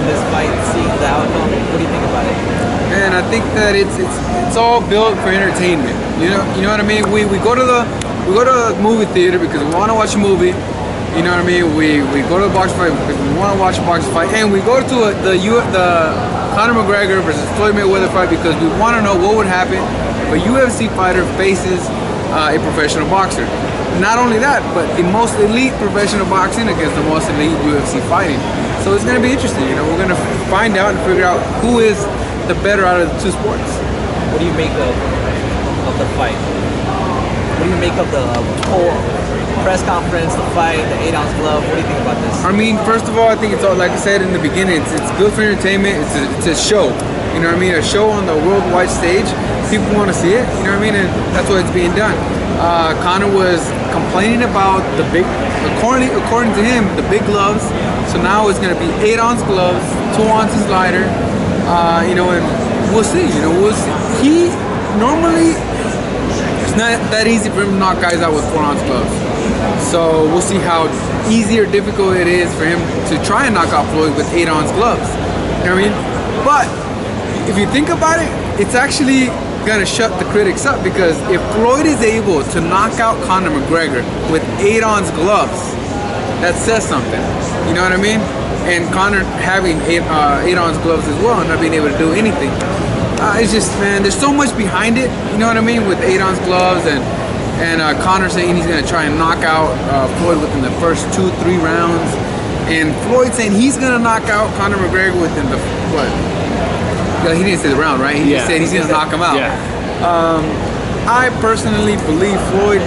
this fight, seeing the outcome? What do you think about it? And I think that it's all built for entertainment. You know what I mean. We go to the movie theater because we want to watch a movie. You know what I mean. We go to the boxing fight because we want to watch a boxing fight, and we go to the Conor McGregor versus Floyd Mayweather fight because we want to know what would happen if a UFC fighter faces a professional boxer. Not only that, but the most elite professional boxing against the most elite UFC fighting. So it's going to be interesting. You know, we're going to find out and figure out who is the better out of the two sports. What do you make of the fight? What do you make of the whole press conference, the fight, the 8-ounce glove? What do you think about this? I mean, first of all, I think it's all, like I said in the beginning, it's built for entertainment. It's a show. You know what I mean? A show on the worldwide stage. People want to see it. You know what I mean? And that's why it's being done. Conor was complaining about the big, according to him, the big gloves. So now it's going to be 8-ounce gloves, 2 ounces lighter. You know, and we'll see. You know, we'll see. He normally, it's not that easy for him to knock guys out with 4-ounce gloves. So we'll see how easy or difficult it is for him to try and knock out Floyd with 8-ounce gloves. You know what I mean? But if you think about it, it's actually gonna shut the critics up, because if Floyd is able to knock out Conor McGregor with 8-ounce gloves, that says something. You know what I mean? And Conor having 8-ounce gloves as well and not being able to do anything. It's just, man, there's so much behind it. You know what I mean? With 8-ounce gloves and Conor saying he's gonna try and knock out Floyd within the first 2-3 rounds, and Floyd saying he's gonna knock out Conor McGregor within the what? He didn't say the round, right? He just said he's gonna knock him out. Yeah. I personally believe Floyd.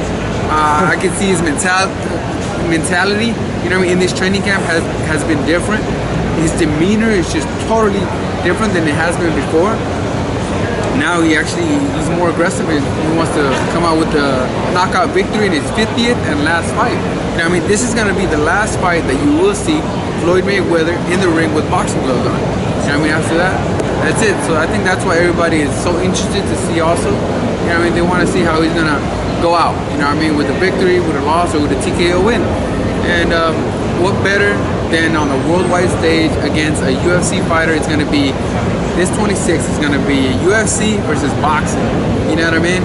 I can see his mentality. You know what I mean? In this training camp has been different. His demeanor is just totally different than it has been before. Now he's more aggressive and he wants to come out with a knockout victory in his 50th and last fight. You know what I mean? This is going to be the last fight that you will see Floyd Mayweather in the ring with boxing gloves on. You know what I mean? After that, that's it. So I think that's why everybody is so interested to see also. You know what I mean? They want to see how he's going to go out. You know what I mean? With a victory, with a loss, or with a TKO win. And what better than on the worldwide stage against a UFC fighter? It's going to be this 26 is going to be UFC versus boxing. You know what I mean?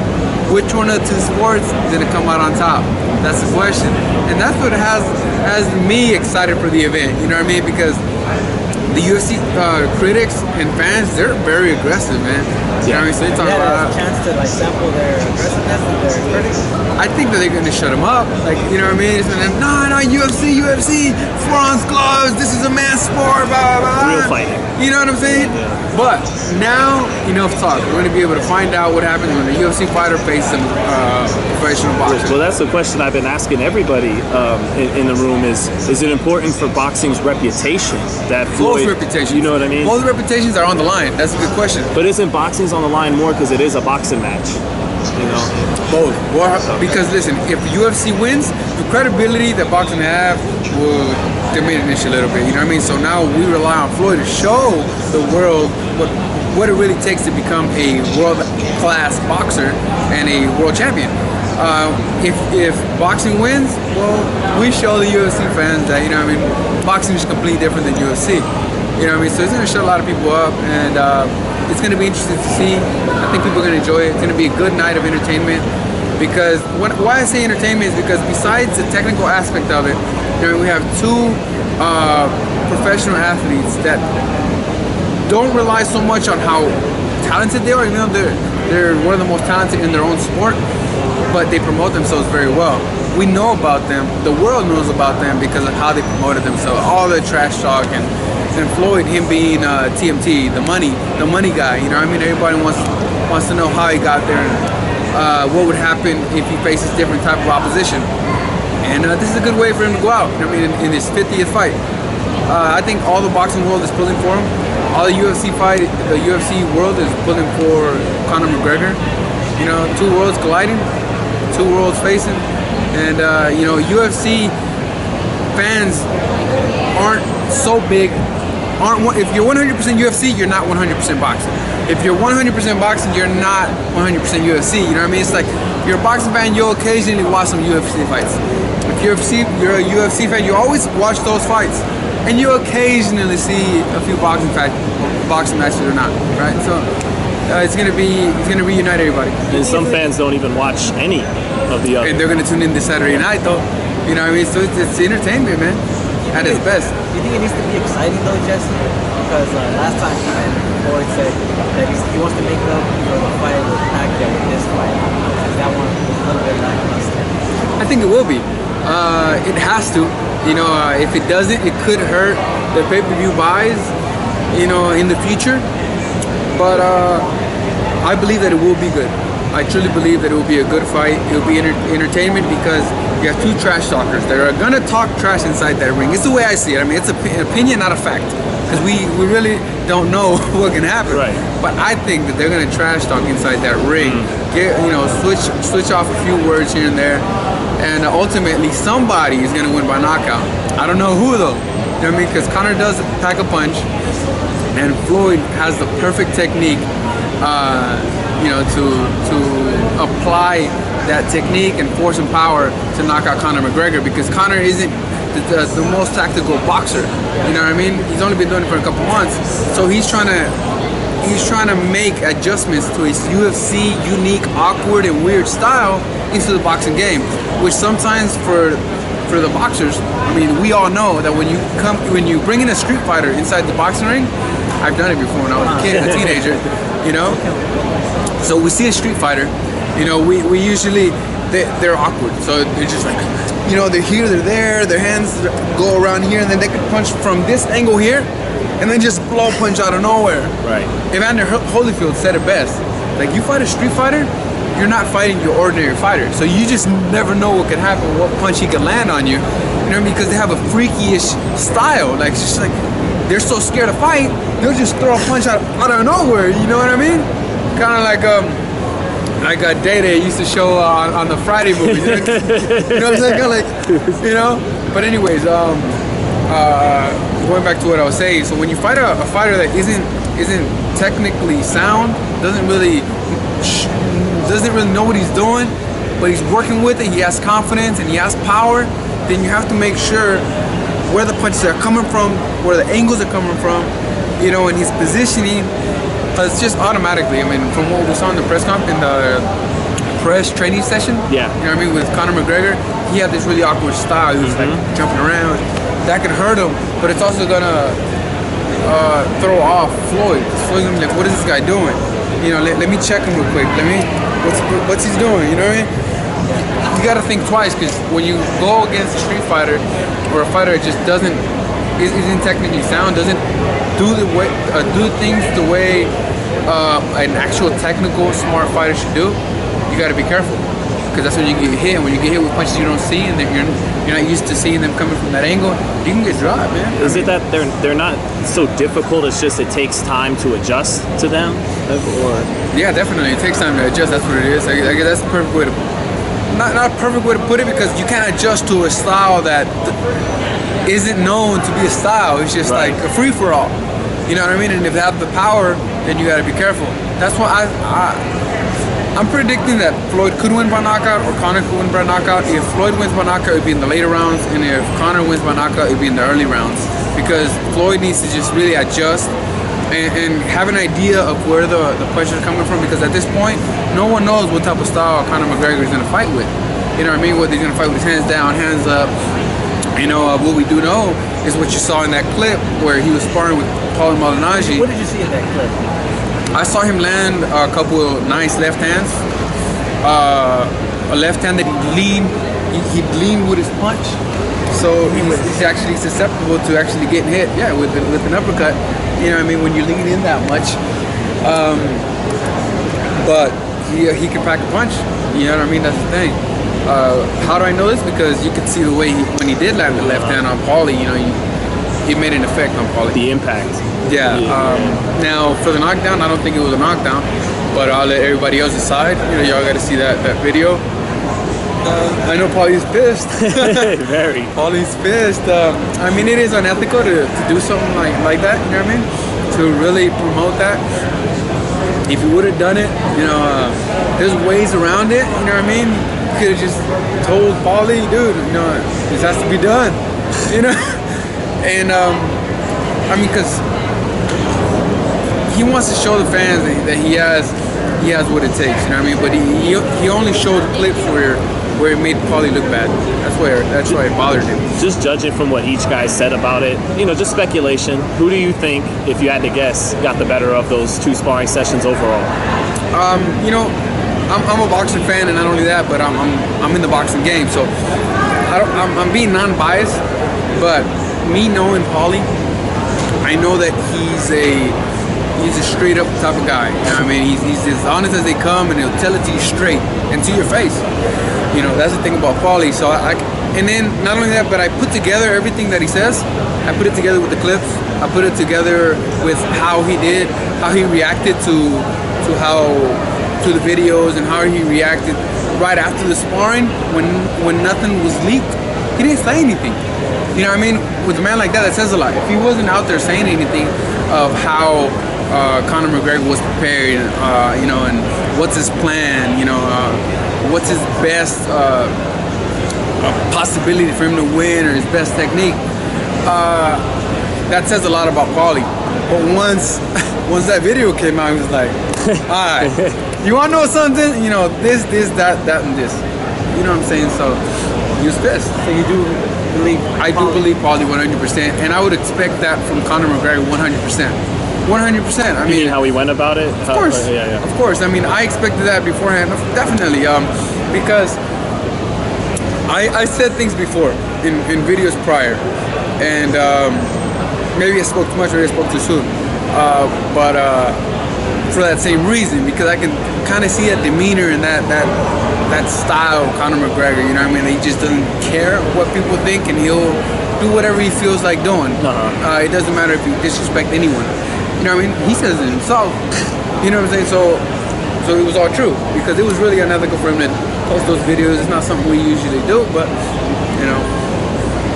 Which one of the two sports is going to come out on top? That's the question. And that's what has me excited for the event. You know what I mean? Because the UFC critics and fans, they're very aggressive, man. You know what I mean? So they talk about a chance to like sample their aggressiveness with their critics. I think that they're going to shut them up. Like, you know what I mean? It's like, no, UFC, 4-ounce gloves, this is a man's sport, blah, blah, blah. Real fighting. You know what I'm saying? Yeah. But now, enough talk. We're going to be able to find out what happens when a UFC fighter faces some professional boxer. Well, that's the question I've been asking everybody in the room is it important for boxing's reputation that Floyd... Both reputations. You know what I mean? Both reputations are on the line. That's a good question. But isn't boxing's on the line more because it is a boxing match? You know? Both. Because listen, if UFC wins, the credibility that boxing have will diminish a little bit. You know what I mean? So now we rely on Floyd to show the world what it really takes to become a world-class boxer and a world champion. If boxing wins, well, we show the UFC fans that, you know what I mean, boxing is completely different than UFC. You know what I mean? So it's going to shut a lot of people up, and it's going to be interesting to see. I think people are going to enjoy it. It's going to be a good night of entertainment. Because why I say entertainment is because besides the technical aspect of it, you know, we have two professional athletes that don't rely so much on how talented they are. You know, they're one of the most talented in their own sport, but they promote themselves very well. We know about them. The world knows about them because of how they promoted themselves. All the trash talk and Floyd, him being TMT, the money guy. You know what I mean? Everybody wants to know how he got there and what would happen if he faces different type of opposition. And this is a good way for him to go out. I mean, in his 50th fight. I think all the boxing world is pulling for him. All the UFC world is pulling for Conor McGregor. You know, two worlds colliding, two worlds facing, and you know, UFC fans aren't so big. If you're 100% UFC, you're not 100% boxing. If you're 100% boxing, you're not 100% UFC. You know what I mean? It's like, if you're a boxing fan, you'll occasionally watch some UFC fights. If you're a UFC fan, you always watch those fights. and you occasionally see a few boxing matches or not, right? So it's gonna reunite everybody. And some fans don't even watch any of the other. And they're gonna tune in this Saturday night, though. You know what I mean? So it's entertainment, man, at its best. Do you think it needs to be exciting though, Jesse? Because last time Floyd said that he wants to make up the fight with Pacquiao with this fight. That one was a little bit lackluster. I think it will be. It has to. You know, if it doesn't, it could hurt the pay-per-view buys, you know, in the future. But I believe that it will be good. I truly believe that it will be a good fight. It will be entertainment because you have two trash talkers that are gonna talk trash inside that ring. It's the way I see it. I mean, it's an opinion, not a fact, because we really don't know what can happen. Right. But I think that they're gonna trash talk inside that ring. Get, you know, switch off a few words here and there, and ultimately somebody is gonna win by knockout. I don't know who though. You know what I mean? Because Conor does pack a punch, and Floyd has the perfect technique. You know, to apply that technique and force and power to knock out Conor McGregor, because Conor isn't the most tactical boxer. You know what I mean? He's only been doing it for a couple months, so he's trying to make adjustments to his UFC unique, awkward, and weird style into the boxing game, which sometimes for the boxers, I mean, we all know that when you bring in a street fighter inside the boxing ring, I've done it before when I was a kid, a teenager, you know. So we see a street fighter, you know, we usually, they're awkward. So they're just like, you know, they're here, they're there, their hands go around here, and then they can punch from this angle here, and then just blow a punch out of nowhere. Right. Evander Holyfield said it best. Like, you fight a street fighter, you're not fighting your ordinary fighter. So you just never know what can happen, what punch he can land on you. You know what I mean? Because they have a freaky-ish style. Like, it's just like, they're so scared to fight, they'll just throw a punch out of nowhere. You know what I mean? Kind of like Day used to show on the Friday movies. You know what I'm saying? Kind of like, you know. But anyways, going back to what I was saying. So when you fight a fighter that isn't technically sound, doesn't really know what he's doing, but he's working with it, he has confidence and he has power, then you have to make sure where the punches are coming from, where the angles are coming from, you know, and his positioning. It's just automatically, I mean, from what we saw in the press training session, yeah, you know what I mean, with Conor McGregor, he had this really awkward style. He was like jumping around. That could hurt him, but it's also gonna throw off Floyd. Floyd's gonna be like, what is this guy doing? You know, let me check him real quick. What's he doing? You know what I mean? You gotta think twice, because when you go against a street fighter or a fighter that just isn't technically sound, doesn't do things the way an actual technical smart fighter should do, you got to be careful, because that's when you get hit. And when you get hit with punches you don't see, and you're not used to seeing them coming from that angle, you can get dropped, man. Is it that they're not so difficult? It's just it takes time to adjust to them, or yeah, definitely it takes time to adjust. That's what it is. I guess that's the perfect way to not a perfect way to put it, because you can't adjust to a style that isn't known to be a style. It's just like a free-for-all. You know what I mean? And if they have the power, then you got to be careful. That's why I'm predicting that Floyd could win by knockout, or Conor could win by knockout. If Floyd wins by knockout, it'd be in the later rounds, and if Conor wins by knockout, it'd be in the early rounds, because Floyd needs to just really adjust and have an idea of where the punches are coming from, because at this point, no one knows what type of style Conor McGregor is going to fight with. You know what I mean? Whether he's going to fight with his hands down, hands up. You know, what we do know is what you saw in that clip where he was sparring with Paul Malignaggi. What did you see in that clip? I saw him land a couple of nice left hands. A left hand that he'd lean with his punch. So he's actually susceptible to actually getting hit, yeah, with an uppercut. You know what I mean, when you lean in that much. But he can pack a punch. You know what I mean? That's the thing. How do I know this? Because you could see the way when he did land the left hand on Paulie, you know, he made an effect on Paulie. The impact. Yeah. Now for the knockdown, I don't think it was a knockdown, but I'll let everybody else decide. You know, y'all got to see that video. I know Paulie's pissed. Very. Paulie's pissed. I mean, it is unethical to do something like that. You know what I mean? To really promote that. If you would have done it, you know, there's ways around it. You know what I mean? You could have just told Paulie, dude, you know, this has to be done. You know. And I mean, because he wants to show the fans that he has what it takes, you know what I mean? But he only showed clips where it made Paulie look bad. That's why it bothered him. Just judging from what each guy said about it, you know, just speculation. Who do you think, if you had to guess, got the better of those 2 sparring sessions overall? You know, I'm a boxing fan, and not only that, but I'm in the boxing game, so I'm being non-biased. But me knowing Paulie, I know that he's a straight up type of guy. You know what I mean? He's as honest as they come, and he'll tell it to you straight and to your face. You know, that's the thing about Paulie. So and then not only that, but I put together everything that he says. I put it together with the clips. I put it together with how he reacted to the videos, and how he reacted right after the sparring when nothing was leaked. He didn't say anything. You know what I mean? With a man like that says a lot. If he wasn't out there saying anything of how Conor McGregor was prepared, you know, and what's his plan, you know, what's his best possibility for him to win, or his best technique, that says a lot about Paulie. But once that video came out, he was like, all right, you want to know something? You know, this, that, and this. You know what I'm saying? So he was pissed. So you do believe I do believe Paulie 100%, and I would expect that from Conor McGregor 100%. 100%. I mean, how he went about it? Of course. Yeah. Of course. I mean, I expected that beforehand. Definitely. Because I said things before in videos prior, and maybe I spoke too much or I spoke too soon. But for that same reason, because I can kind of see that demeanor and that style of Conor McGregor. You know what I mean? He just doesn't care what people think, and he'll do whatever he feels like doing. It doesn't matter if you disrespect anyone. You know what I mean? He says it himself. You know what I'm saying? So it was all true, because it was really unethical for him to post those videos. It's not something we usually do, but you know,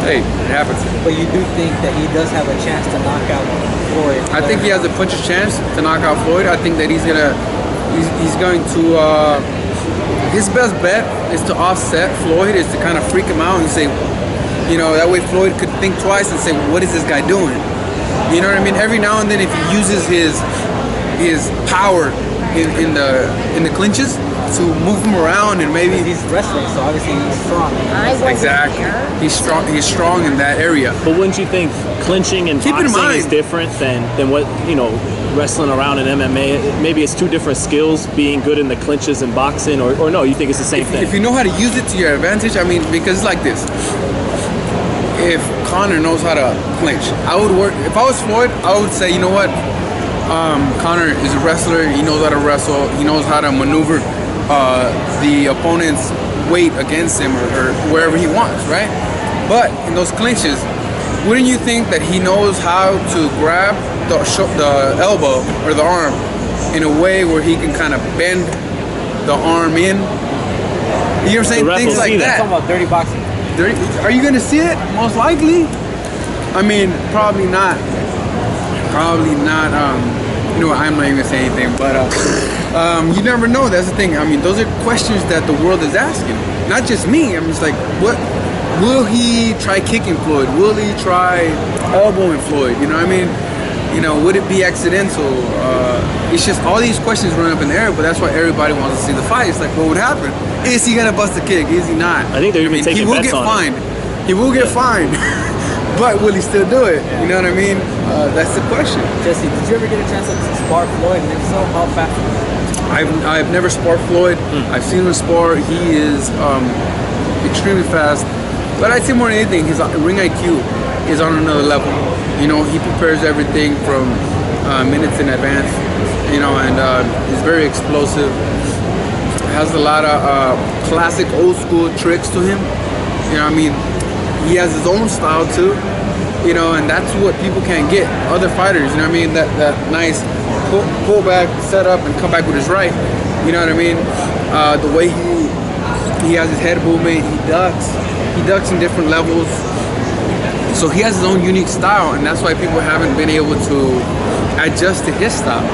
hey, it happens. But you do think that he does have a chance to knock out Floyd? I think he has a puncher's chance to knock out Floyd. I think that he's going to his best bet is to offset Floyd, is to kind of freak him out and say, you know, that way Floyd could think twice and say, what is this guy doing? You know what I mean? Every now and then, if he uses his power in the clinches to move him around, and maybe he's wrestling, so obviously he's strong. Exactly, he's strong. He's strong in that area. But wouldn't you think clinching and boxing is different than what, you know, wrestling around in MMA? Maybe it's 2 different skills, being good in the clinches and boxing, or no? You think it's the same thing? If you know how to use it to your advantage, I mean, because it's like this. If Conor knows how to clinch, if I was Floyd, I would say, you know what, Conor is a wrestler. He knows how to wrestle. He knows how to maneuver the opponent's weight against him, or wherever he wants, right? But in those clinches, wouldn't you think that he knows how to grab the elbow or the arm in a way where he can kind of bend the arm in? You know what I'm saying? Things like that. Talking about dirty boxing. Are you gonna see it? Most likely. I mean, probably not. Probably not. You know what? I'm not even gonna say anything. But you never know. That's the thing. I mean, those are questions that the world is asking. Not just me. I'm just like, what? Will he try kicking Floyd? Will he try elbowing Floyd? You know what I mean? You know, would it be accidental? It's just all these questions run up in the air, but that's why everybody wants to see the fight. It's like, what would happen? Is he gonna bust a kick? Is he not? I think they're even taking bets on it. He will get fined. But will he still do it? You know what I mean? That's the question. Jesse, did you ever get a chance to spar Floyd? And if so, how fast? I've never sparred Floyd. I've seen him spar. He is extremely fast. But I'd say more than anything, his ring IQ is on another level. You know, he prepares everything from minutes in advance. You know, and he's very explosive. Has a lot of classic old school tricks to him. You know what I mean? He has his own style too. You know, and that's what people can't get. Other fighters, you know what I mean? That nice pull back, set up, and come back with his right. You know what I mean? The way he has his head movement, he ducks in different levels. So he has his own unique style, and that's why people haven't been able to adjust to his style.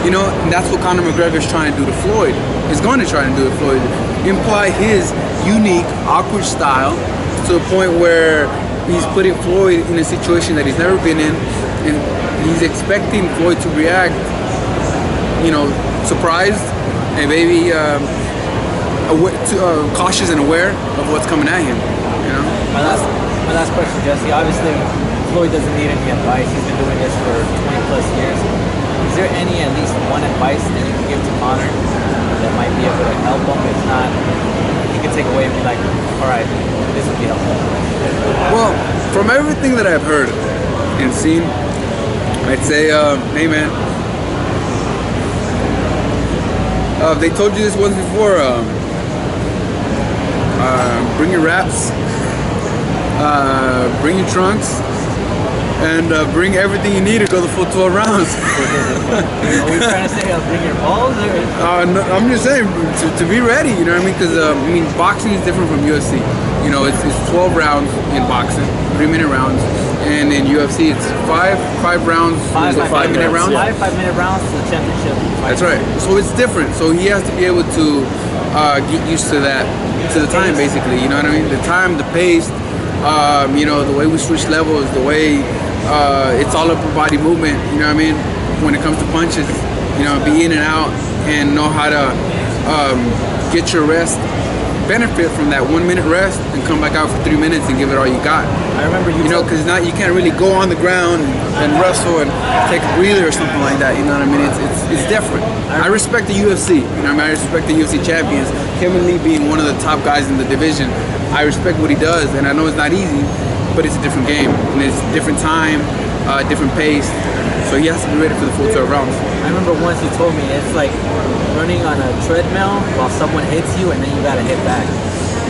You know, and that's what Conor McGregor is trying to do to Floyd. He's going to try to do to Floyd. Imply his unique, awkward style to the point where, he's putting Floyd in a situation that he's never been in, and he's expecting Floyd to react, you know, surprised and maybe cautious and aware of what's coming at him. You know. My last question, Jesse. Obviously, Floyd doesn't need any advice. He's been doing this for 20+ years. Is there at least one advice that you can give to Conor that might be able to help him? If not, he can take away and be like, all right, this would be helpful. Well, from everything that I've heard and seen, I'd say, hey man, they told you this once before. Bring your wraps, bring your trunks, and bring everything you need to go the full 12 rounds. Are you trying to say bring your balls? No, I'm just saying to be ready, you know what I mean? Because I mean, boxing is different from UFC. You know, it's 12 rounds in boxing, 3-minute rounds, and in UFC it's five rounds, 5-minute rounds. 5-minute rounds to the championship. That's right. So it's different. So he has to be able to get used to that, to the time, basically. You know what I mean? The time, the pace. You know, the way we switch levels, the way it's all upper body movement, you know what I mean? When it comes to punches, you know, be in and out and know how to get your rest, benefit from that 1-minute rest and come back out for 3 minutes and give it all you got. I remember you know, because now you can't really go on the ground and wrestle and take a breather or something like that, you know what I mean? It's different. I respect the UFC, you know what I mean? I respect the UFC champions. Kevin Lee being one of the top guys in the division, I respect what he does, and I know it's not easy, but it's a different game, and it's a different time, different pace, so he has to be ready for the full 12 rounds. I remember once you told me it's like running on a treadmill while someone hits you and then you gotta hit back.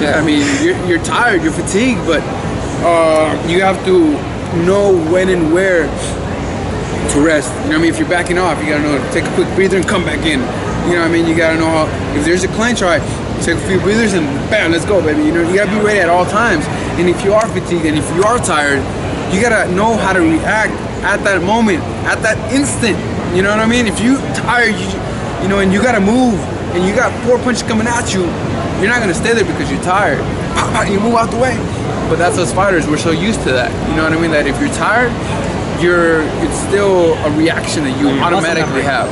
Yeah, I mean, you're tired, you're fatigued, but you have to know when and where to rest. You know what I mean? If you're backing off, you gotta know to take a quick breather and come back in. You know what I mean? You gotta know how, if there's a clinch, all right, take a few breathers and bam, let's go, baby. You know, you gotta be ready at all times. And if you are fatigued and if you are tired, you gotta know how to react at that moment, at that instant. You know what I mean? If you tired, you know, and you gotta move, and you got 4 punches coming at you, you're not gonna stay there because you're tired. You move out the way. But that's us fighters. We're so used to that. You know what I mean? That if you're tired, it's still a reaction that you automatically have.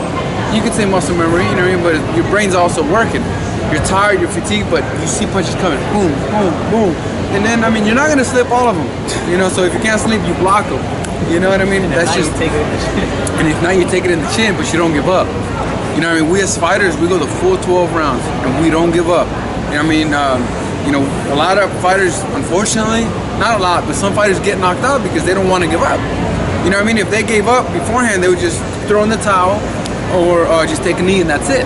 You could say muscle memory, you know what I mean? But your brain's also working. You're tired, you're fatigued, but you see punches coming, boom, boom, boom. And then, I mean, you're not gonna slip all of them. You know, so if you can't sleep, you block them. You know what I mean? And that's just, take it in the chin. And if not, you take it in the chin, but you don't give up. You know what I mean? We as fighters, we go the full 12 rounds, and we don't give up. You know what I mean? You know, a lot of fighters, unfortunately, not a lot, but some fighters get knocked out because they don't want to give up. You know what I mean? If they gave up beforehand, they would just throw in the towel or just take a knee and that's it.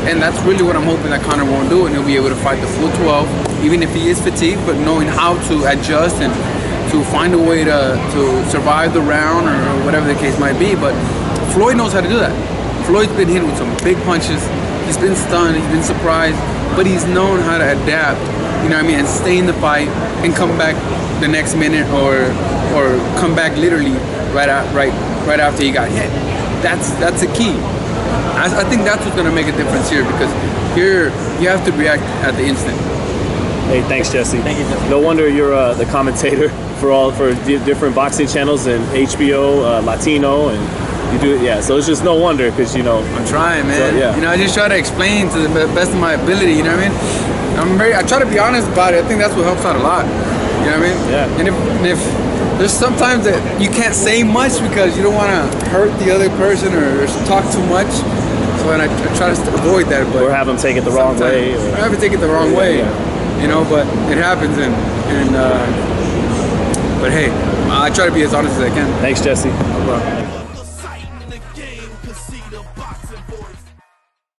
And that's really what I'm hoping that Conor won't do, and he'll be able to fight the full 12, even if he is fatigued, but knowing how to adjust and to find a way to survive the round or whatever the case might be. But Floyd knows how to do that. Floyd's been hit with some big punches. He's been stunned, he's been surprised, but he's known how to adapt, you know what I mean, and stay in the fight and come back the next minute or come back literally right after he got hit. That's a key. I think that's what's going to make a difference here, because here you have to react at the instant. Hey, thanks, Jesse. Thank you, Jesse. No wonder you're the commentator for different boxing channels and HBO, Latino, and you do it. Yeah, so it's just no wonder, because, you know, I'm trying, man. So, yeah. You know, I just try to explain to the best of my ability. You know what I mean? I try to be honest about it. I think that's what helps out a lot. You know what I mean? Yeah. And if there's sometimes that you can't say much because you don't want to hurt the other person or talk too much. So I try to avoid that. But or have them take it the wrong way. Or have them take it the wrong way. Yeah. You know, but it happens. But hey, I try to be as honest as I can. Thanks, Jesse. No problem.